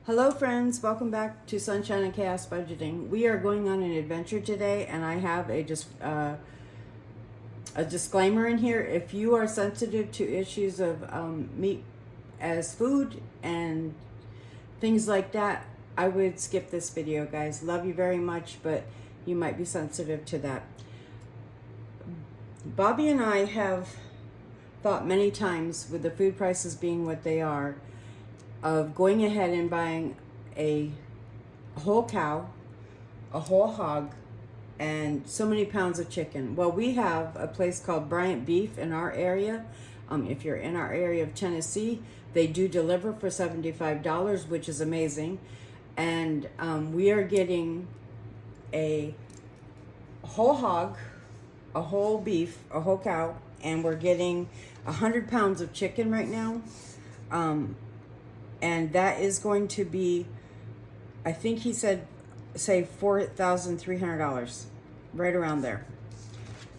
Hello friends, welcome back to Sunshine and Chaos Budgeting. We are going on an adventure today, and I have a disclaimer in here. If you are sensitive to issues of meat as food and things like that, I would skip this video, guys. Love you very much, but you might be sensitive to that. Bobby and I have thought many times, with the food prices being what they are, of going ahead and buying a whole cow, a whole hog, and so many pounds of chicken. Well, we have a place called Bryant Beef in our area. If you're in our area of Tennessee, they do deliver for $75, which is amazing. And we are getting a whole hog, a whole beef, a whole cow, and we're getting 100 pounds of chicken right now. And that is going to be, I think he said, say $4,300, right around there.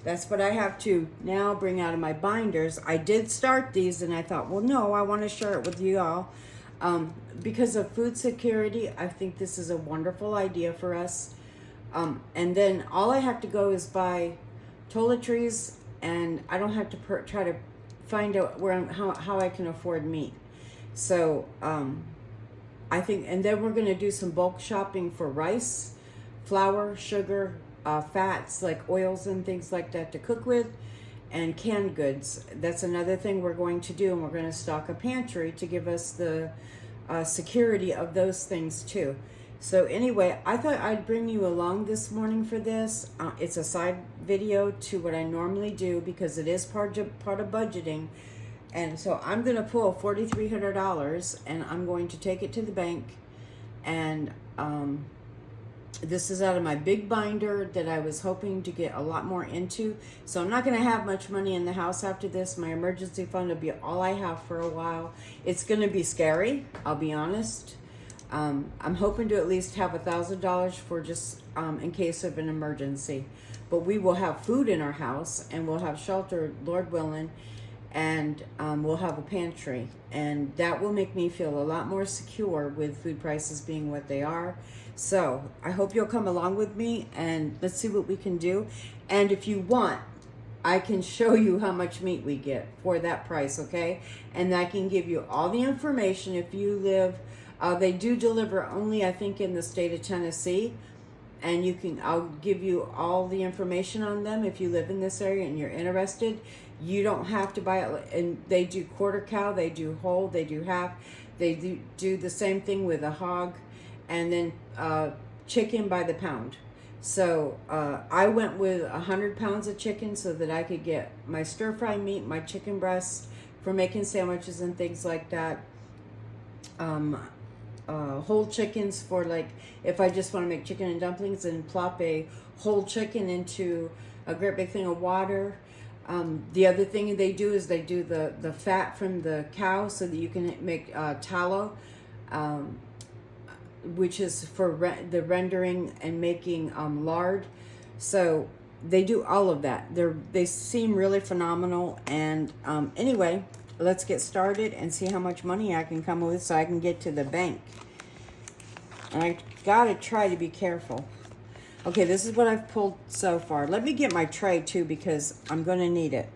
That's what I have to now bring out of my binders. I did start these, and I thought, well, no, I want to share it with you all. Because of food security, I think this is a wonderful idea for us. And then all I have to go is buy toiletries, and I don't have to try to find out how I can afford meat. So I think, and then we're going to do some bulk shopping for rice, flour, sugar, fats like oils and things like that to cook with, and canned goods. That's another thing we're going to do, and we're going to stock a pantry to give us the security of those things too. So anyway, I thought I'd bring you along this morning for this. It's a side video to what I normally do because it is part of budgeting. And so I'm going to pull $4,300, and I'm going to take it to the bank. And this is out of my big binder that I was hoping to get a lot more into. So I'm not going to have much money in the house after this. My emergency fund will be all I have for a while. It's going to be scary, I'll be honest. I'm hoping to at least have $1,000 for just in case of an emergency. But we will have food in our house, and we'll have shelter, Lord willing. And we'll have a pantry, and that will make me feel a lot more secure with food prices being what they are. So I hope you'll come along with me, and let's see what we can do. And if you want, I can show you how much meat we get for that price, okay? And I can give you all the information. If you live, they do deliver only, I think, in the state of Tennessee. And I'll give you all the information on them if you live in this area and you're interested. You don't have to buy it. And they do quarter cow, they do whole, they do half. They do the same thing with a hog, and then chicken by the pound. So I went with 100 pounds of chicken so that I could get my stir fry meat, my chicken breasts for making sandwiches and things like that. Whole chickens for, like, if I just want to make chicken and dumplings, and plop a whole chicken into a great big thing of water. The other thing they do is they do the fat from the cow so that you can make tallow, which is for the rendering and making lard. So they do all of that. They seem really phenomenal. And anyway, let's get started and see how much money I can come with so I can get to the bank. And I gotta try to be careful. Okay, this is what I've pulled so far. Let me get my tray too, because I'm gonna need it.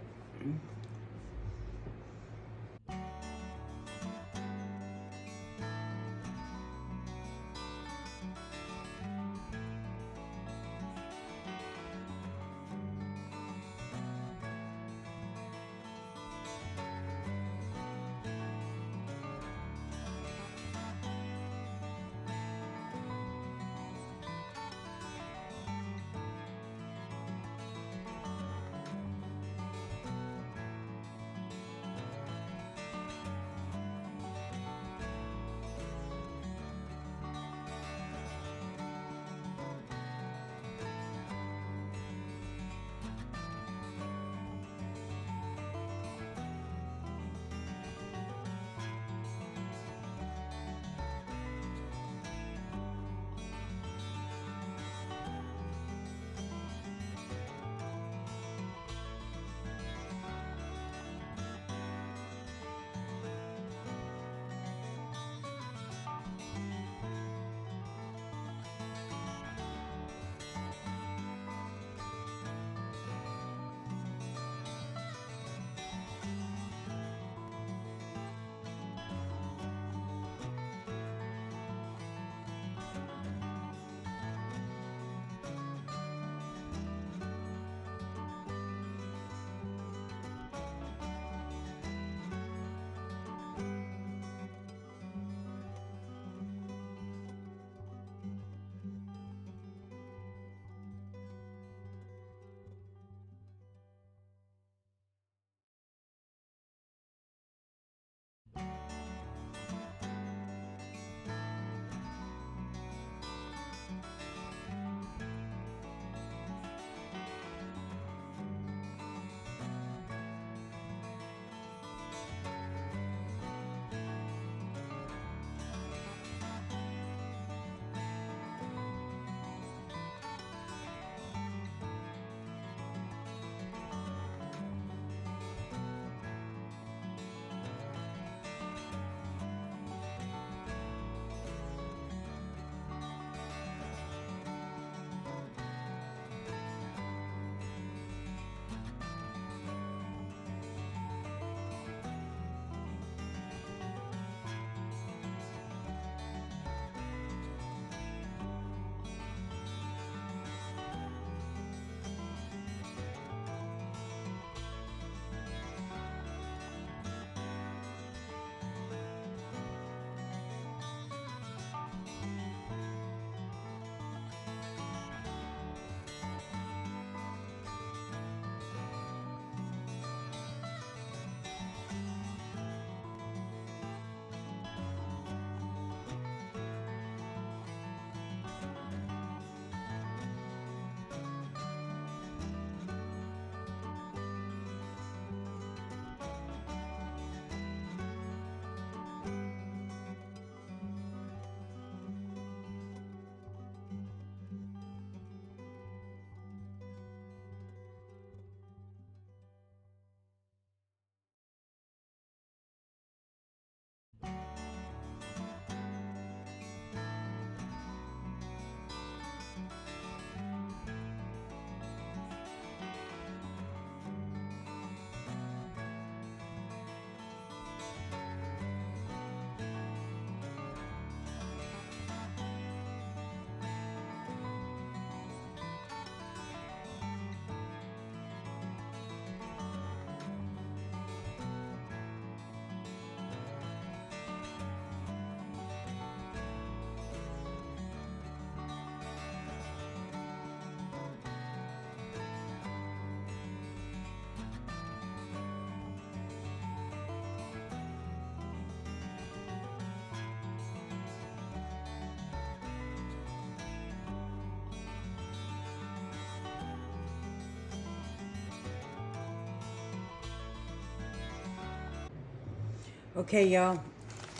Okay, y'all.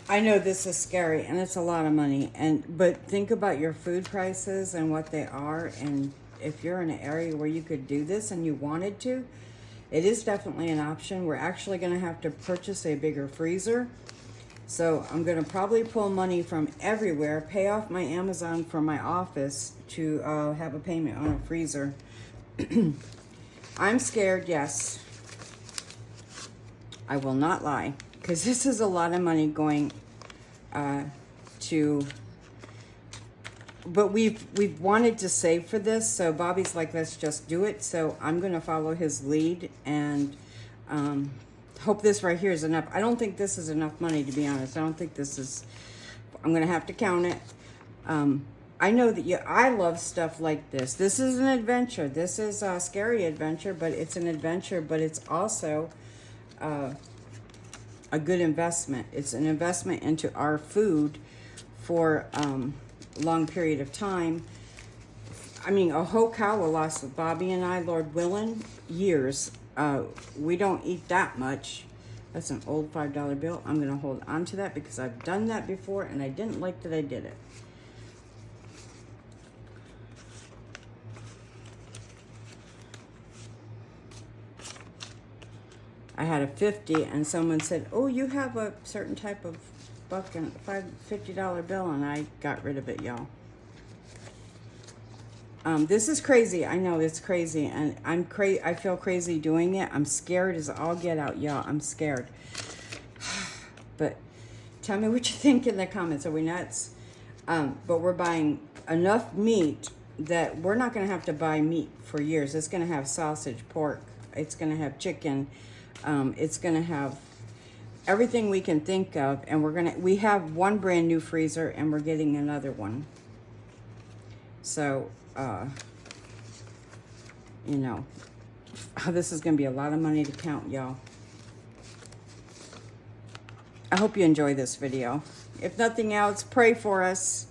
I know this is scary and it's a lot of money, but think about your food prices and what they are, and if you're in an area where you could do this and you wanted to, it is definitely an option. We're actually going to have to purchase a bigger freezer. So I'm going to probably pull money from everywhere, pay off my Amazon for my office to have a payment on a freezer. I'm scared, yes. I will not lie, because this is a lot of money going to, but we've wanted to save for this, so Bobby's like, let's just do it. So I'm going to follow his lead and hope this right here is enough. I don't think this is enough money, to be honest. I don't think this is, I'm going to have to count it. I know that I love stuff like this. This is an adventure. This is a scary adventure, but it's an adventure, but it's also a good investment. It's an investment into our food for a long period of time. I mean, a whole cow will last Bobby and I, Lord willing, years. We don't eat that much. That's an old $5 bill. I'm going to hold on to that because I've done that before and I didn't like that I did it. I had a 50 and someone said, oh, you have a certain type of $50 bill, and I got rid of it, y'all. This is crazy. I know it's crazy, and I feel crazy doing it. I'm scared as all get out, y'all. I'm scared. But tell me what you think in the comments. Are we nuts? But we're buying enough meat that we're not going to have to buy meat for years. It's going to have sausage, pork. It's going to have chicken. It's going to have everything we can think of, and we have one brand new freezer and we're getting another one. So, you know, this is going to be a lot of money to count, y'all. I hope you enjoy this video. If nothing else, pray for us.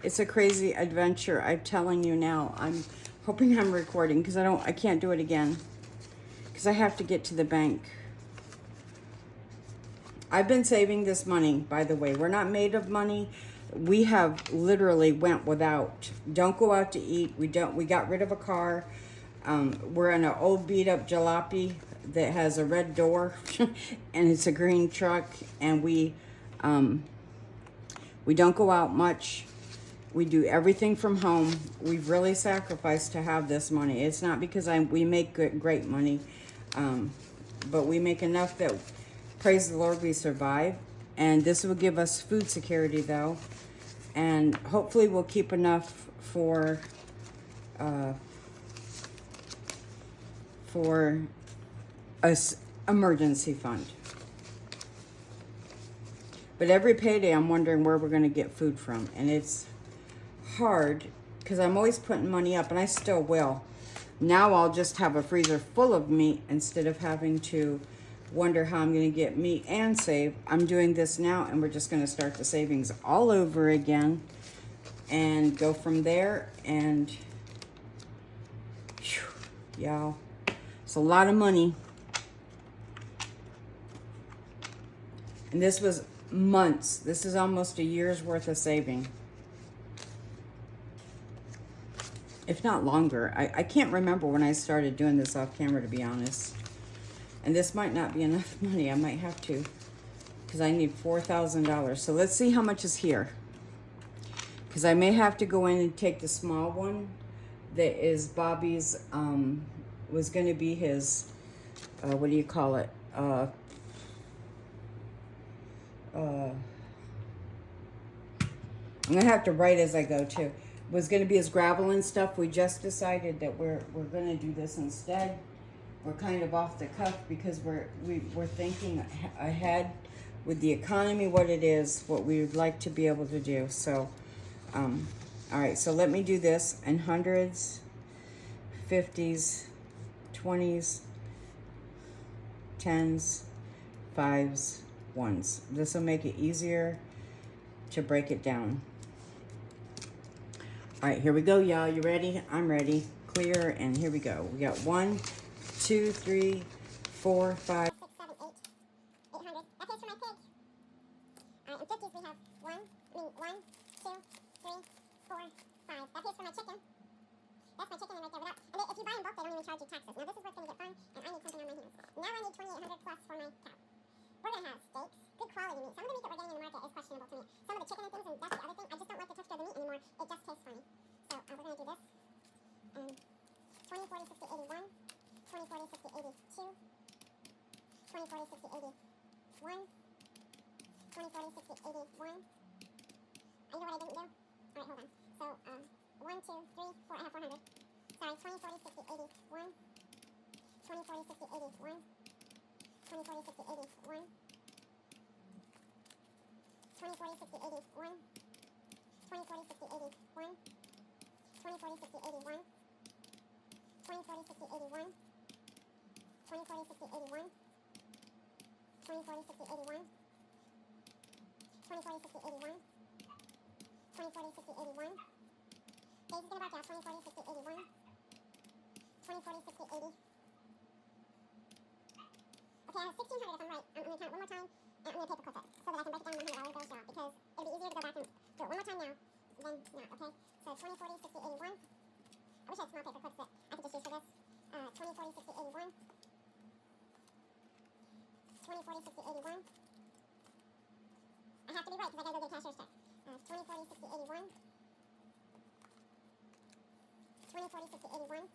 It's a crazy adventure. I'm telling you now. I'm hoping I'm recording because I can't do it again. Because I have to get to the bank. I've been saving this money, by the way. We're not made of money. We have literally went without. Don't go out to eat. We got rid of a car. We're in an old beat up jalopy that has a red door and it's a green truck, and we don't go out much. We do everything from home. We've really sacrificed to have this money. It's not because we make great money, but we make enough that, praise the Lord, we survive. And this will give us food security, though. And hopefully we'll keep enough for a emergency fund. But every payday, I'm wondering where we're going to get food from. And it's hard because I'm always putting money up, and I still will. Now I'll just have a freezer full of meat instead of having to wonder how I'm going to get meat and save. I'm doing this now, and we're just going to start the savings all over again and go from there. And y'all, it's a lot of money. And this was months. This is almost a year's worth of saving, if not longer. I can't remember when I started doing this off camera, to be honest. And this might not be enough money. I might have to, because I need $4,000. So let's see how much is here. Because I may have to go in and take the small one that is Bobby's, was going to be his, what do you call it? I'm going to have to write as I go, too. Was going to be his gravel and stuff. We just decided that we're going to do this instead. We're kind of off the cuff because we're thinking ahead with the economy, what it is, what we would like to be able to do. So, all right, so let me do this in hundreds, 50s, 20s, 10s, 5s, 1s. This will make it easier to break it down. All right, here we go, y'all. You ready? I'm ready. Clear, and here we go. We got 1, 2, 3, 4, 5, 6, 7, 8. 800. That pays for my pig. charge you taxes. Now this is what's going to get fun, and I need something on my hands. Now I need 2,800 plus for my cow. We're going to have steaks, good quality meat. Some of the meat that we're getting in the market is questionable to me. Some of the chicken and things, and that's the other thing. I just don't like the texture of the meat anymore. It just tastes funny. So we're going to do this. 20, 40, 60, 81. 20, 40, 60, 82. 20, 40, 60, 81. 20, 40, 60, 81. You know what I didn't do? Alright, hold on. So, 1, 2, 3, 4, I have 400. Sorry, 20, 40, 60, 81. 20, 40, 60, 81. 20, 40, 60, 81. 20, 40, 60, 81. 20, 40, 60, 81. 20, 40, 60, 81. 20, 40, 60, 81. 20, 40, 60, 81. 20, 40, 60, 81. 20, 40, 60, 81. 20, 40, 60, 81. Days is going to back out. 20, 40, 60, 81. 20, 40, 60, 80. Okay, I have 1,600 if I'm right. I'm going to count it one more time, and I'm going to paper clip it so that I can break it down $100 bills show up, because it'll be easier to go back and do it one more time now than not, okay? So 20, 40, 60, 81. I wish I had small paper clips that I could just use for this. 20, 40, 60, 81. 20, 40, 60, 81. I have to be right because I got to go get a cashier's check. 20, 40, 60, 81. 20, 40, 60, 81.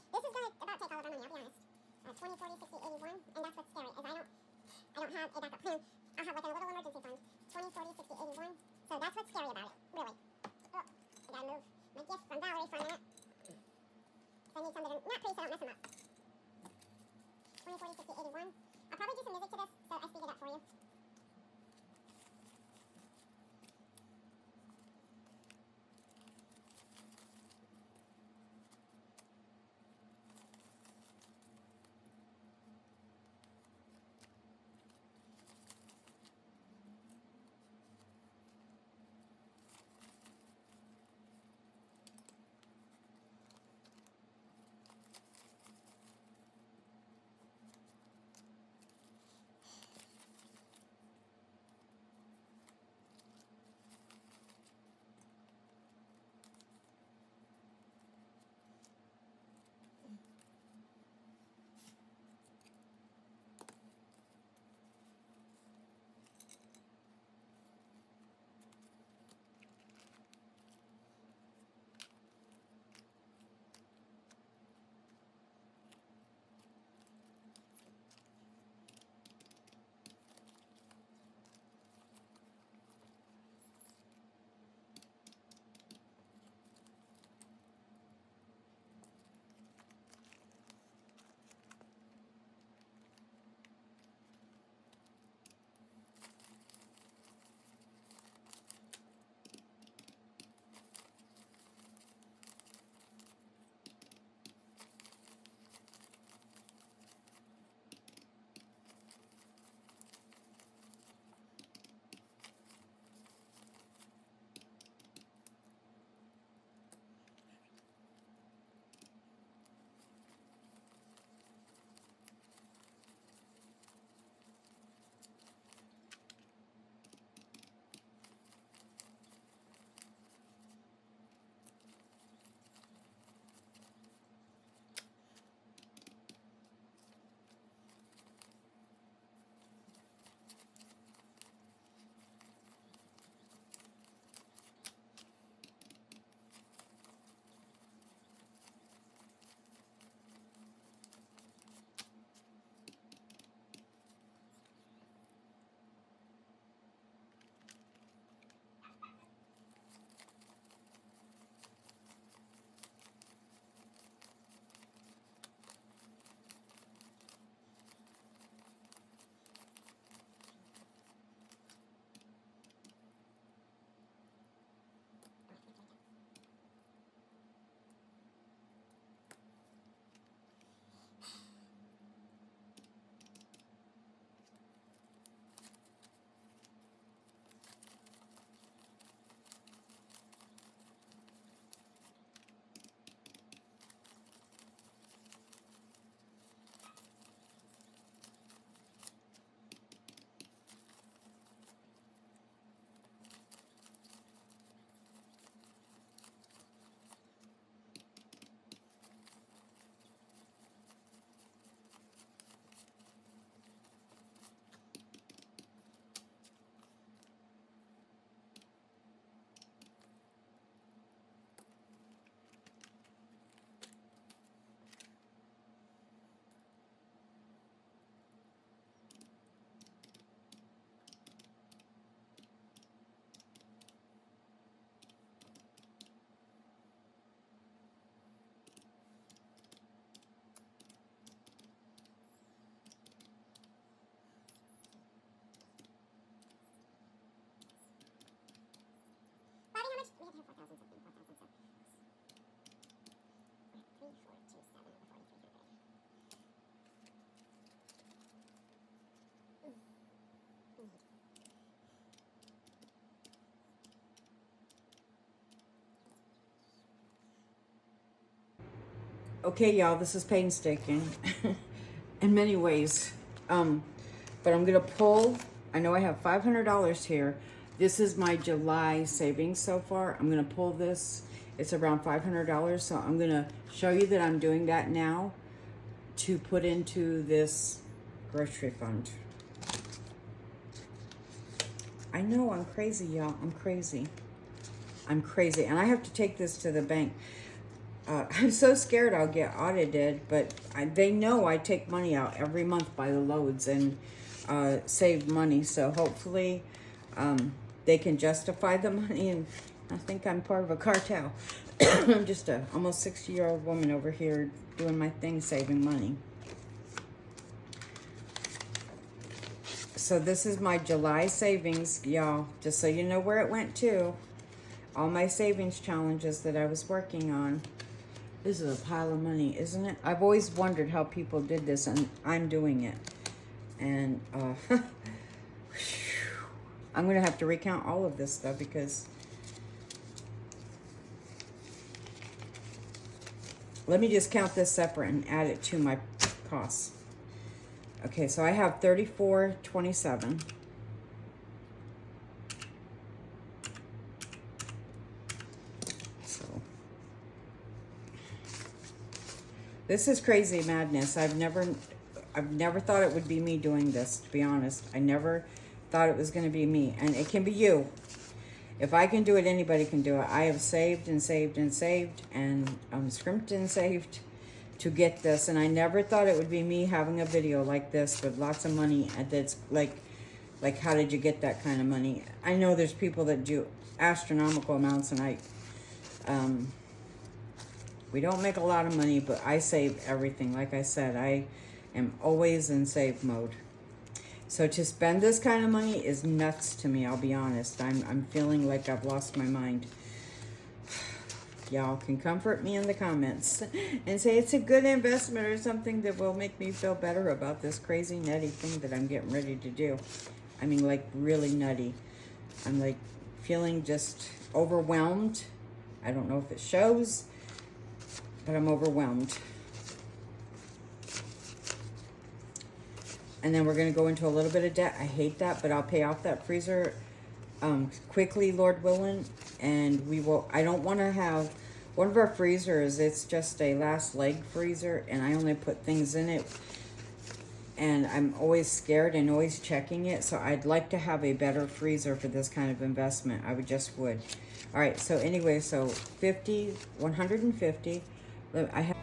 This is going to about take all of our money, I'll be honest. 20, 40, 60, 81. And that's what's scary, is I don't have a backup plan. I'll have like a little emergency fund. 20, 40, 60, 81. So that's what's scary about it, really. Oh, I gotta move my gift from Valerie for a minute. I need some that are not pretty so I don't mess them up. 20, 40, 60, 81. I'll probably do some music to this so I speed it up for you. 4,000 something, 4,000 so. 3, 4, 2, 7 over 4,300. Okay, y'all, this is painstaking in many ways. But I'm gonna pull, I know I have $500 here. This is my July savings so far. I'm gonna pull this. It's around $500, so I'm gonna show you that I'm doing that now to put into this grocery fund. I know I'm crazy, y'all. I'm crazy. I'm crazy, and I have to take this to the bank. I'm so scared I'll get audited, but they know I take money out every month by the loads and save money. So hopefully they can justify the money, and I think I'm part of a cartel. I'm just a almost 60-year-old woman over here doing my thing, saving money. So this is my July savings, y'all, just so you know where it went to. All my savings challenges that I was working on. This is a pile of money, isn't it? I've always wondered how people did this, and I'm doing it. And I'm going to have to recount all of this stuff because... Let me just count this separate and add it to my costs. Okay, so I have $34.27. This is crazy madness. I've never thought it would be me doing this, to be honest. I never thought it was going to be me. And it can be you. If I can do it, anybody can do it. I have saved and saved and saved and scrimped and saved to get this. And I never thought it would be me having a video like this with lots of money. And that's like how did you get that kind of money? I know there's people that do astronomical amounts, and we don't make a lot of money, but I save everything. Like I said, I am always in save mode. So to spend this kind of money is nuts to me, I'll be honest. I'm feeling like I've lost my mind. Y'all can comfort me in the comments and say it's a good investment or something that will make me feel better about this crazy nutty thing that I'm getting ready to do. I mean, like, really nutty. I'm like feeling just overwhelmed. I don't know if it shows, but I'm overwhelmed. And then we're going to go into a little bit of debt. I hate that, but I'll pay off that freezer quickly, Lord willing. And we will, I don't want to have, one of our freezers, it's just a last leg freezer, and I only put things in it. And I'm always scared and always checking it. So I'd like to have a better freezer for this kind of investment. I would. All right, so anyway, so 150. I have...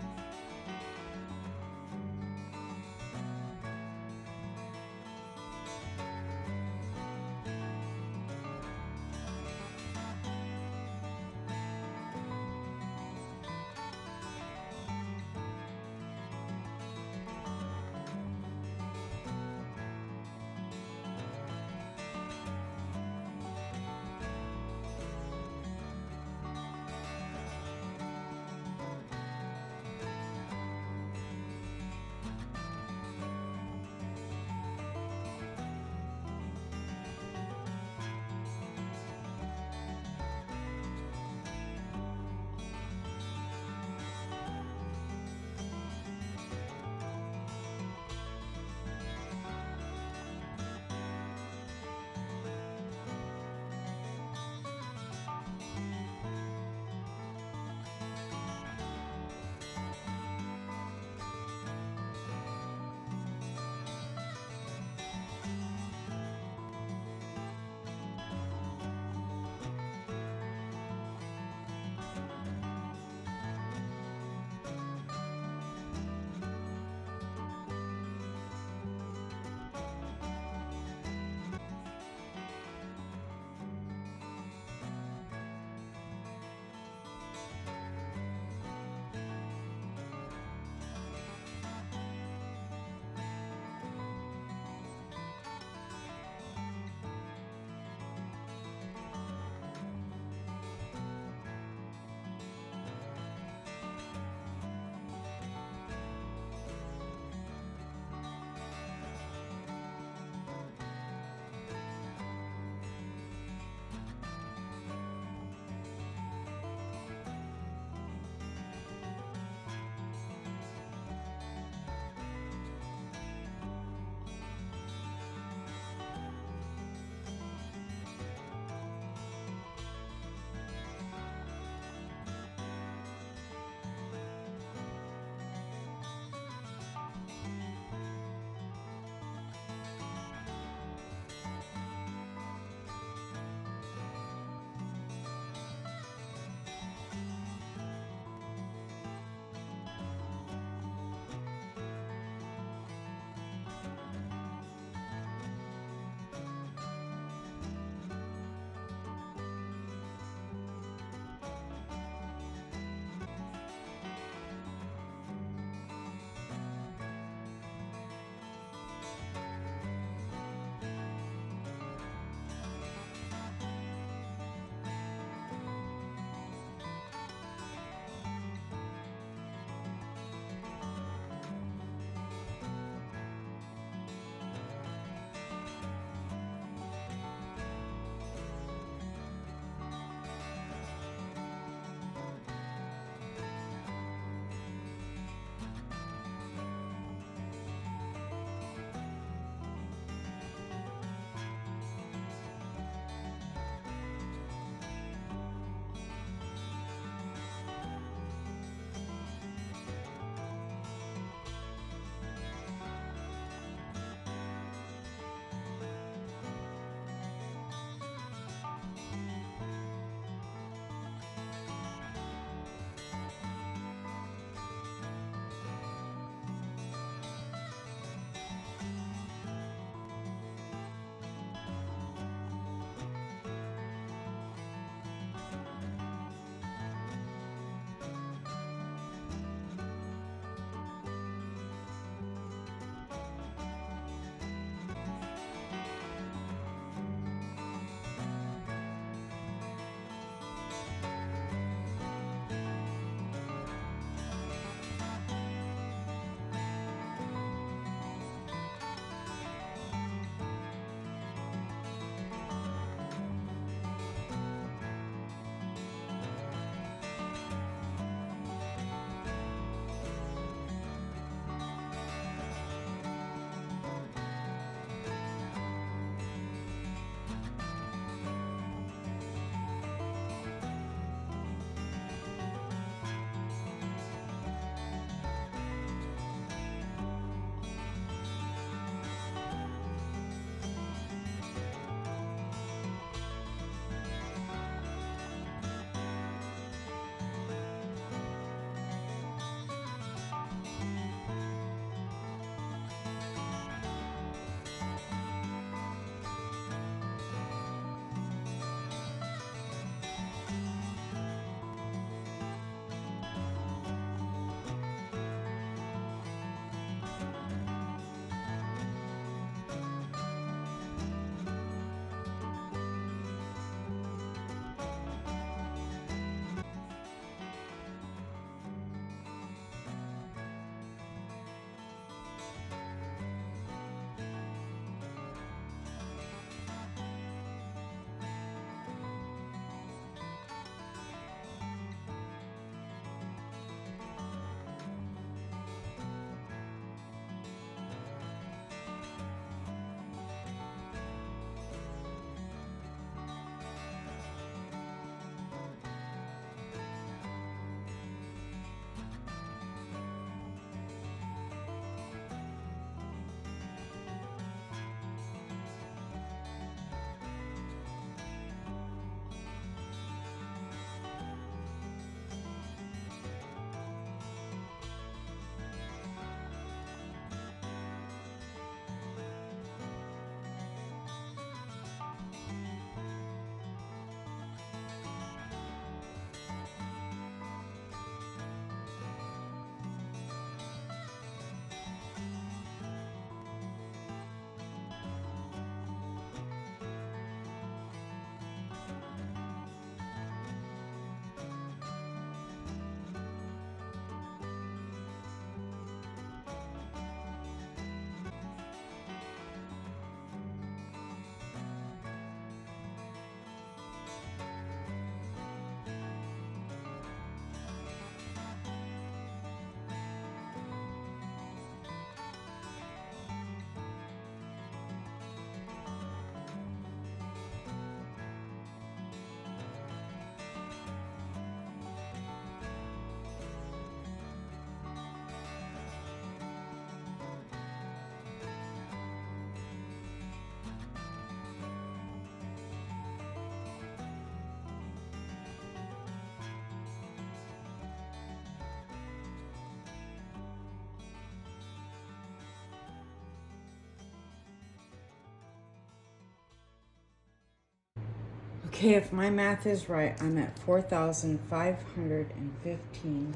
Okay, if my math is right, I'm at 4,515,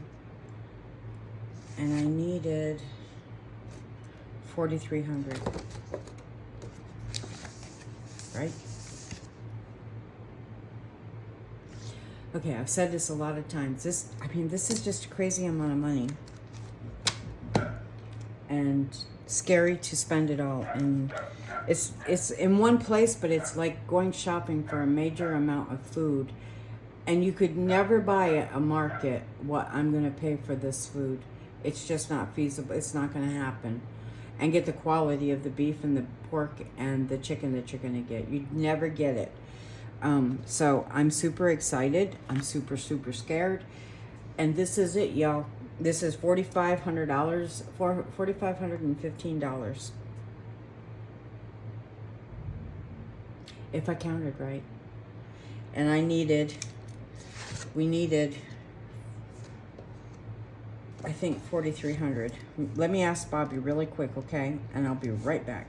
and I needed 4,300. Right? Okay, I've said this a lot of times. This is just a crazy amount of money, and scary to spend it all. And it's in one place, but it's like going shopping for a major amount of food, and you could never buy at a market what I'm going to pay for this food. It's just not feasible. It's not going to happen. And get the quality of the beef and the pork and the chicken that you're going to get. You'd never get it. So I'm super excited. I'm super scared. And this is it, y'all. This is $4,500, $4,515. If I counted right. And we needed, I think 4,300. Let me ask Bobby really quick, okay? And I'll be right back.